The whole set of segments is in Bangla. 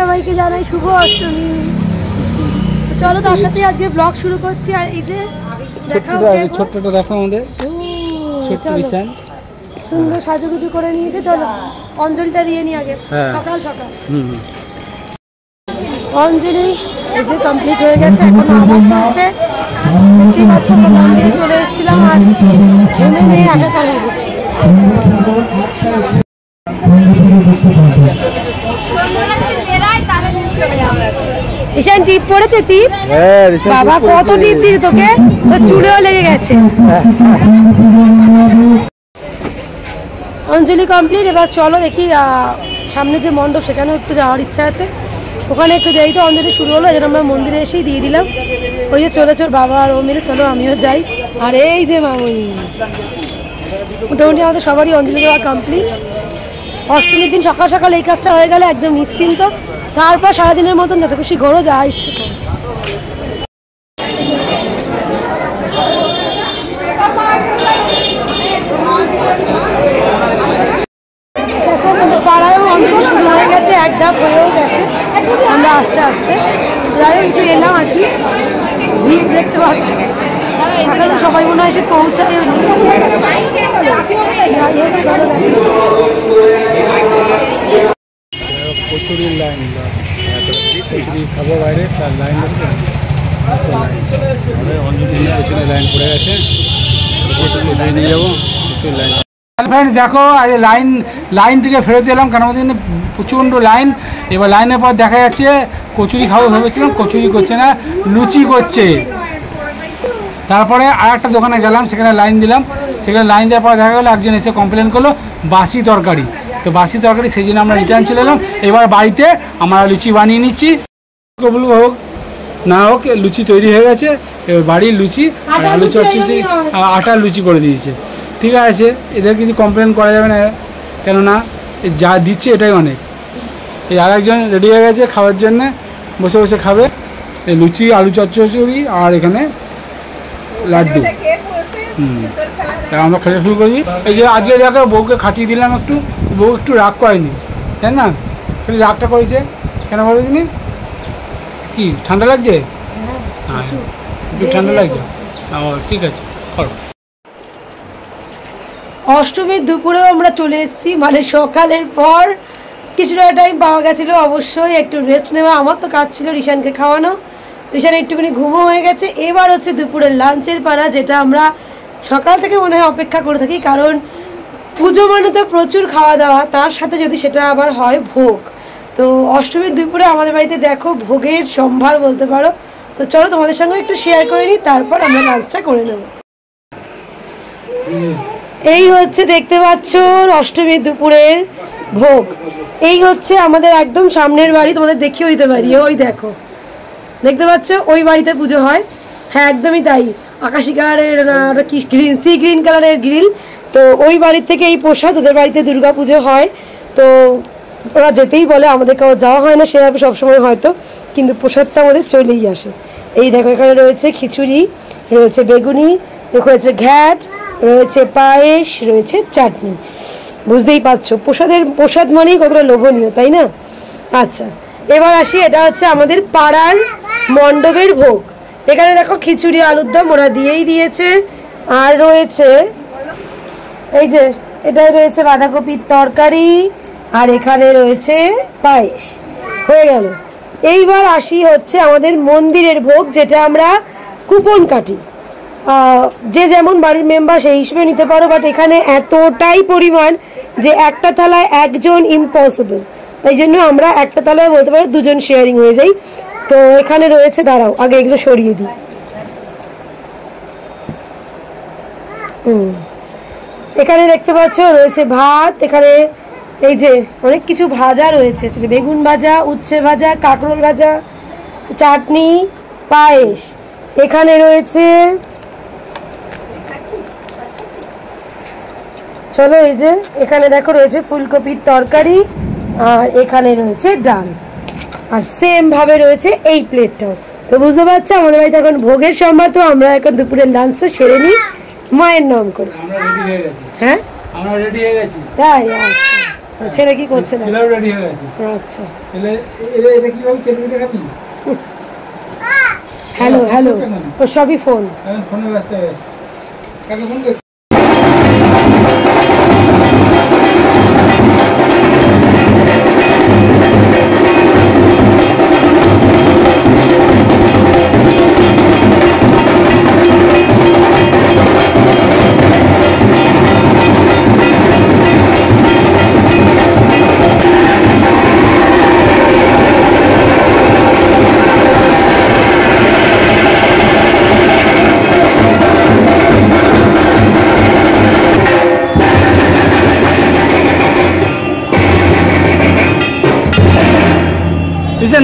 সবাইকে জানাই শুভ অষ্টমী। চলো তার সাথে আজকে ব্লগ শুরু করছি। আর এই যে ছোট্টটা দেখো আমাদের সুন্দর সাজুগুজু করে নিয়েছে। চলো অঞ্জলিটা দিয়ে নি আগে। সকাল সকাল অঞ্জলি এই যে কমপ্লিট হয়ে গেছে, এখন আবার চলছে। দেখতেই পাচ্ছ মন্দিরে চলে এসেছিলাম আর ঘেমে নিয়ে একাকার হয়ে গেছি। ঈশান টিপ পড়েছে? টিপ বাবা কত টিপ দিয়েছে তোকে, তোর চুলেও লেগে গেছে। অঞ্জলি কমপ্লিট। এবার চলো দেখি সামনে যে মণ্ডপ সেখানেও একটু যাওয়ার ইচ্ছা আছে। ওখানে একটু দেরি তো অঞ্জলি শুরু হলো, যেন আমরা মন্দিরে এসেই দিয়ে দিলাম। ওই যে চলে চল বাবা আর ও মিলে চলো আমিও যাই। আর এই যে মামুনি, মোটামুটি আমাদের সবারই অঞ্জলি দেওয়া কমপ্লিট। অষ্টমীর দিন সকাল সকাল এই কাজটা হয়ে গেলে একদম নিশ্চিন্ত। তারপর সারাদিনের মতন যত খুশি ঘোরো, যা ইচ্ছে করো। পাড়ায়ও অনেক শুরু হয়ে গেছে, এক ধাপ হয়েও গেছে। আমরা আস্তে আস্তে যাই একটু এলাম আর কি। ভিড় দেখতে পাচ্ছি, সবাই মনে হয় এসে পৌঁছায়। প্রচুরই লাইন, খাবো বাইরে তার লাইন পেছনে লাইন পড়ে গেছে, নিয়ে যাবো প্রচুর লাইন। ফ্রেন্ডস দেখো আজ লাইন থেকে ফেরত এলাম, কেন বলতে প্রচণ্ড লাইন। এবার লাইনের পর দেখা যাচ্ছে কচুরি খাবো ভেবেছিলাম, কচুরি করছে না, লুচি করছে। তারপরে আর একটা দোকানে গেলাম, সেখানে লাইন দিলাম। সেখানে লাইন দেওয়ার পর দেখা গেলো একজন এসে কমপ্লেন করলো বাসি তরকারি। তো বাসি তরকারি সেই জন্য আমরা রিটার্ন চলে এলাম। এবার বাড়িতে আমরা লুচি বানিয়ে নিচ্ছি। কবুল হোক না হোক লুচি তৈরি হয়ে গেছে। এবার বাড়ির লুচি আর আলু চচ্চড়ি আটার লুচি করে দিয়েছে। ঠিক আছে, এদের কিছু কমপ্লেন করা যাবে না, কেননা যা দিচ্ছে এটাই অনেক। এই আরেকজন রেডি হয়ে গেছে খাওয়ার জন্য, বসে বসে খাবে। এই লুচি আলু চচ্চড়ি আর এখানে লাড্ডু। তা আমরা খেতে শুরু করি। এই যে আজকে দেখো বউকে খাটিয়ে দিলাম একটু, বউ একটু রাগ করেনি, তাই না? খালি রাগটা করেছে কেন বলো দিনি? কি ঠান্ডা লাগছে? হ্যাঁ একটু ঠান্ডা লাগছে। ঠিক আছে করো। অষ্টমীর দুপুরেও আমরা চলে এসেছি, মানে সকালের পর কিছুটা টাইম পাওয়া গেছিলো অবশ্যই একটু রেস্ট নেওয়া। আমার তো কাজ ছিল রিশানকে খাওয়ানো, রিশান একটুখানি ঘুমো হয়ে গেছে। এবার হচ্ছে দুপুরের লাঞ্চের পাড়া, যেটা আমরা সকাল থেকে মনে হয় অপেক্ষা করে থাকি, কারণ পুজো মানে তো প্রচুর খাওয়া দাওয়া, তার সাথে যদি সেটা আবার হয় ভোগ। তো অষ্টমীর দুপুরে আমাদের বাড়িতে দেখো ভোগের সম্ভার বলতে পারো। তো চলো তোমাদের সঙ্গে একটু শেয়ার করে নিই, তারপর আমরা লাঞ্চটা করে নেব। এই হচ্ছে দেখতে পাচ্ছ অষ্টমীর দুপুরের ভোগ। এই হচ্ছে আমাদের একদম সামনের বাড়ি, তোমাদের দেখিয়েও দিতে পারি। ওই দেখো দেখতে পাচ্ছ, ওই বাড়িতে পুজো হয়। হ্যাঁ একদমই তাই, আকাশি কালারের কি গ্রিন, সি গ্রিন কালারের গ্রিল। তো ওই বাড়ির থেকে এই প্রসাদ, ওদের বাড়িতে দুর্গা পুজো হয়। তো ওরা যেতেই বলে, আমাদের কাউ যাওয়া হয় না সেভাবে সবসময় হয়তো, কিন্তু প্রসাদটা আমাদের চলেই আসে। এই দেখো এখানে রয়েছে খিচুড়ি, রয়েছে বেগুনি, রয়েছে ঘ্যাট, রয়েছে পায়েস, রয়েছে চাটনি। বুঝতেই পারছো প্রসাদ মানেই কতটা লোভনীয়, তাই না? আচ্ছা এবার আসি, এটা হচ্ছে আমাদের পাড়ার মণ্ডপের ভোগ। এখানে দেখো খিচুড়ি আলুর দম ওরা দিয়েই দিয়েছে। আর রয়েছে এই যে এটাই রয়েছে বাঁধাকপির তরকারি, আর এখানে রয়েছে পায়েস। হয়ে গেল। এইবার আসি হচ্ছে আমাদের মন্দিরের ভোগ, যেটা আমরা কুপন কাটি। যে যেমন বাড়ির মেম্বার সেই হিসেবে নিতে পারো, বাট এখানে এতটাই পরিমাণ যে একটা থালায় একজন ইম্পসিবল, তাই জন্য আমরা একটা থালায় বলতে পারো দুজন শেয়ারিং হয়ে যাই। তো এখানে রয়েছে, দাঁড়াও আগে এগুলো সরিয়ে দিই। এখানে দেখতে পাচ্ছ রয়েছে ভাত, এখানে এই যে অনেক কিছু ভাজা রয়েছে, বেগুন ভাজা, উচ্ছে ভাজা, কাঁকরোল ভাজা, চাটনি, পায়েস। এখানে রয়েছে চলো এই যে এখানে দেখো রয়েছে ফুলকপির তরকারি, আর এখানে রয়েছে ডাল, আর সেম ভাবে রয়েছে এই প্লেটটাও। তো বুঝতে পারছো আমাদের বাড়িতে এখন ভোগের সম্ভার। তো আমরা এখন দুপুরের লাঞ্চটা সেরে নিই মায়ের নাম করে। আমরা রেডি হয়ে গেছি। হ্যাঁ আমরা রেডি হয়ে গেছি। তাই ছেলে কি করছে না? ছেলেও রেডি হয়ে গেছে। আচ্ছা ছেলে এটা কিভাবে ছেলে খাবি? হ্যালো হ্যালো, ও সবই ফোন। এখন ফোনে ব্যস্ত হয়ে গেছে। কাকে ফোন করছিস?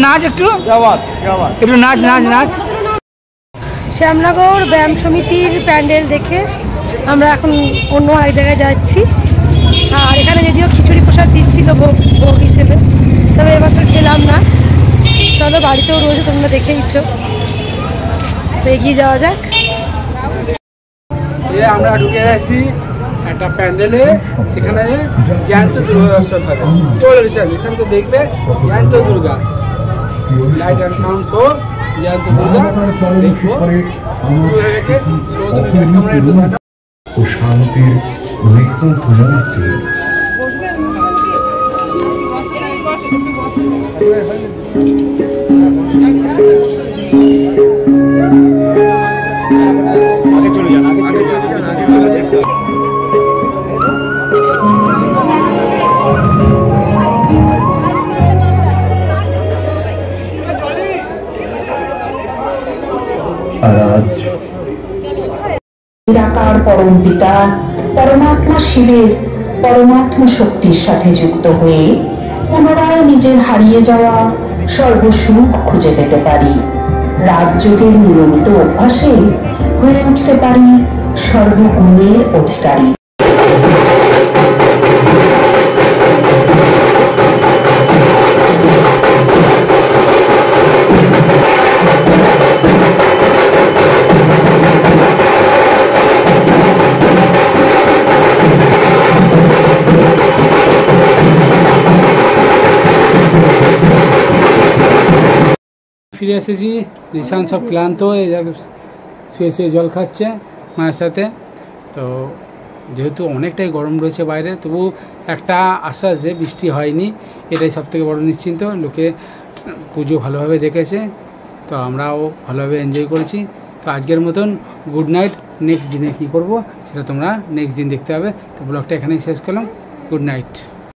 নাচ একটু একটু নাচ নাচ নাচ। শ্যামনগর ব্যায়াম সমিতির প্যান্ডেল দেখে আমরা এখন অন্য এক জায়গায় যাচ্ছি। আর এখানে যদিও খিচুড়ি প্রসাদ দিচ্ছিল ভোগ ভোগ হিসেবে, তবে এবছর খেলাম না। চলো বাড়িতেও রয়েছে, তোমরা দেখেইছো, তো এগিয়ে যাওয়া যাক। আমরা ঢুকে গেছি একটা প্যান্ডেলে, সেখানে জ্যান্ত দুর্গা দর্শন হবে। কি বলে রিসান তো দেখবে জ্যান্ত Durga, light and sound show, জ্যান্ত দুর্গা দেখবো। শুরু হয়ে গেছে শো, তুমি ব্যাক ক্যামেরা একটু দেখাও। ও শান্তির নিখুঁত মূর্তি। নিরাকার পরম পিতা পরমাত্মা শিবের পরমাত্মা শক্তির সাথে যুক্ত হয়ে পুনরায় নিজের হারিয়ে যাওয়া সর্বসুখ খুঁজে পেতে পারি। রাজযোগের নিয়মিত অভ্যাসে হয়ে উঠতে পারি সর্বগুণের অধিকারী। ফিরে এসেছি, রিসান সব ক্লান্ত, এই শুয়ে শুয়ে জল খাচ্ছে মায়ের সাথে। তো যেহেতু অনেকটাই গরম রয়েছে বাইরে, তবু একটা আশ্বাস যে বৃষ্টি হয়নি, এটাই সবথেকে বড় নিশ্চিন্ত। লোকে পুজো ভালোভাবে দেখেছে, তো আমরাও ভালোভাবে এনজয় করেছি। তো আজকের মতন গুড নাইট। নেক্সট দিনে কী করবো সেটা তোমরা নেক্সট দিন দেখতে হবে। তো ব্লগটা এখানেই শেষ করলাম। Good night.